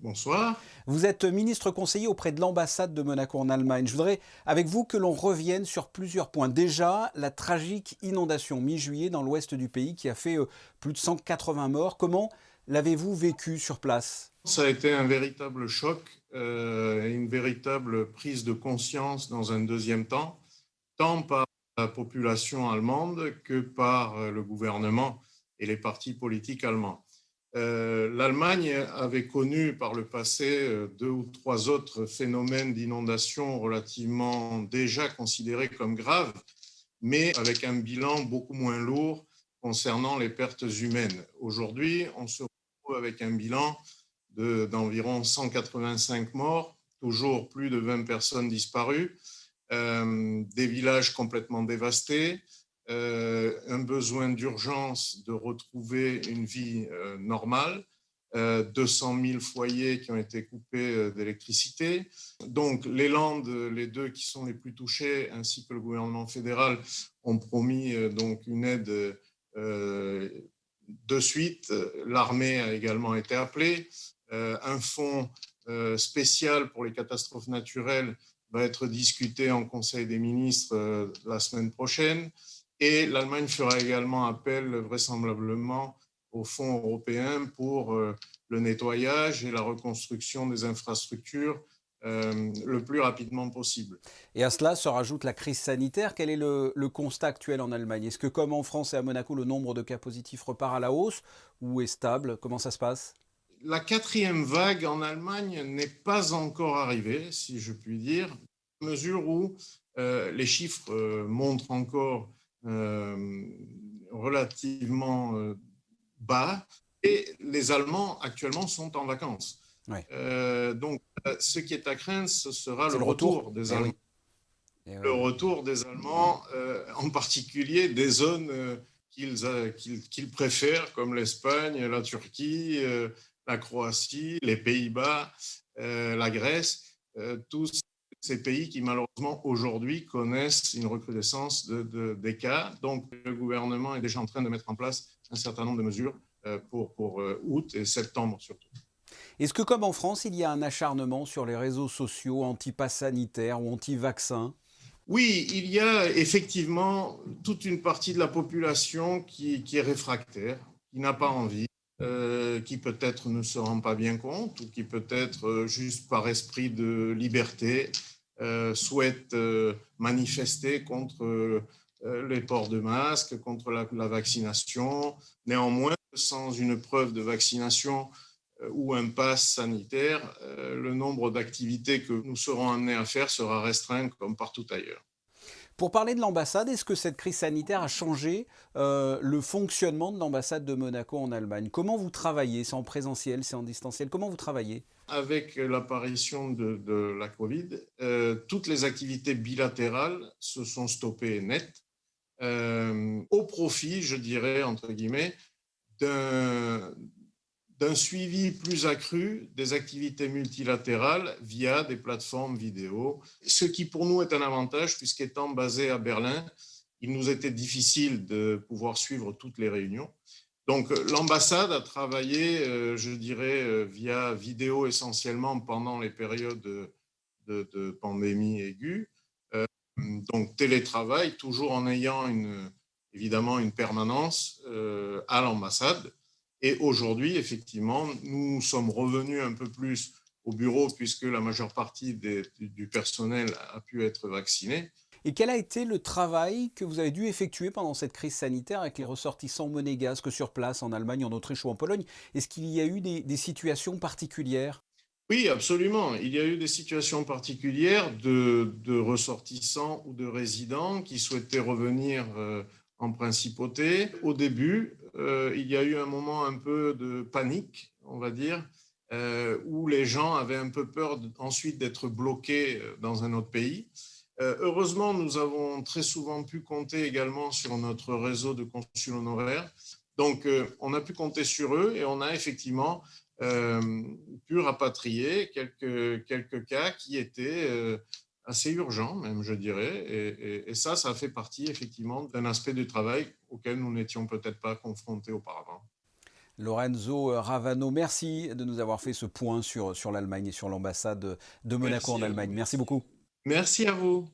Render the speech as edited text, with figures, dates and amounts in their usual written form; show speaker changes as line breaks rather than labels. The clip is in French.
Bonsoir.
Vous êtes ministre conseiller auprès de l'ambassade de Monaco en Allemagne. Je voudrais avec vous que l'on revienne sur plusieurs points. Déjà, la tragique inondation mi-juillet dans l'ouest du pays qui a fait plus de 180 morts. Comment l'avez-vous vécu sur place?
Ça a été un véritable choc et une véritable prise de conscience dans un deuxième temps, tant par la population allemande que par le gouvernement et les partis politiques allemands. L'Allemagne avait connu par le passé deux ou trois autres phénomènes d'inondation relativement déjà considérés comme graves, mais avec un bilan beaucoup moins lourd concernant les pertes humaines. Aujourd'hui, on se retrouve avec un bilan d'environ 185 morts, toujours plus de 20 personnes disparues, des villages complètement dévastés, un besoin d'urgence de retrouver une vie normale, 200 000 foyers qui ont été coupés d'électricité. Donc les Landes, les deux qui sont les plus touchées, ainsi que le gouvernement fédéral, ont promis donc une aide de suite. L'armée a également été appelée. Un fonds spécial pour les catastrophes naturelles va être discuté en Conseil des ministres la semaine prochaine. Et l'Allemagne fera également appel vraisemblablement au Fonds européen pour le nettoyage et la reconstruction des infrastructures le plus rapidement possible.
Et à cela se rajoute la crise sanitaire. Quel est le constat actuel en Allemagne? Est-ce que comme en France et à Monaco, le nombre de cas positifs repart à la hausse ou est stable? Comment ça se passe?
La quatrième vague en Allemagne n'est pas encore arrivée, si je puis dire, à mesure où les chiffres montrent encore relativement bas et les Allemands actuellement sont en vacances.
Ouais.
Donc, ce qui est à craindre, ce sera
C'est le retour? Eh
Allemands.
oui. Eh
Le
oui, oui.
retour des Allemands, en particulier des zones qu'ils préfèrent, comme l'Espagne, la Turquie, la Croatie, les Pays-Bas, la Grèce, tous ces pays qui malheureusement aujourd'hui connaissent une recrudescence des cas. Donc le gouvernement est déjà en train de mettre en place un certain nombre de mesures pour août et septembre surtout.
Est-ce que comme en France, il y a un acharnement sur les réseaux sociaux anti-pass sanitaire ou anti-vaccin?
Oui, il y a effectivement toute une partie de la population qui est réfractaire, qui n'a pas envie, qui peut-être ne se rend pas bien compte ou qui peut-être juste par esprit de liberté souhaite manifester contre les ports de masques, contre la vaccination. Néanmoins, sans une preuve de vaccination, ou un pass sanitaire, le nombre d'activités que nous serons amenés à faire sera restreint comme partout ailleurs.
Pour parler de l'ambassade, est-ce que cette crise sanitaire a changé le fonctionnement de l'ambassade de Monaco en Allemagne? Comment vous travaillez? C'est en présentiel, c'est en distanciel? Comment vous travaillez?
Avec l'apparition de la Covid, toutes les activités bilatérales se sont stoppées net, au profit, je dirais, entre guillemets, d'un d'un suivi plus accru des activités multilatérales via des plateformes vidéo, ce qui pour nous est un avantage puisqu'étant basé à Berlin, il nous était difficile de pouvoir suivre toutes les réunions. Donc l'ambassade a travaillé, je dirais, via vidéo essentiellement pendant les périodes de pandémie aiguë. Donc télétravail, toujours en ayant évidemment une permanence à l'ambassade. Et aujourd'hui, effectivement, nous sommes revenus un peu plus au bureau puisque la majeure partie du personnel a pu être vacciné.
Et quel a été le travail que vous avez dû effectuer pendant cette crise sanitaire avec les ressortissants monégasques sur place en Allemagne, en Autriche ou en Pologne? Est-ce qu'il y a eu des situations particulières?
Oui, absolument. Il y a eu des situations particulières de ressortissants ou de résidents qui souhaitaient revenir en principauté. Au début, il y a eu un moment un peu de panique, on va dire, où les gens avaient un peu peur ensuite d'être bloqués dans un autre pays. Heureusement, nous avons très souvent pu compter également sur notre réseau de consuls honoraires. Donc, on a pu compter sur eux et on a effectivement pu rapatrier quelques cas qui étaient assez urgents, même, je dirais. Et ça fait partie effectivement d'un aspect du travail auquel nous n'étions peut-être pas confrontés auparavant.
Lorenzo Ravano, merci de nous avoir fait ce point sur l'Allemagne et sur l'ambassade de Monaco en
Merci à vous.
Allemagne. Merci beaucoup.
Merci à vous.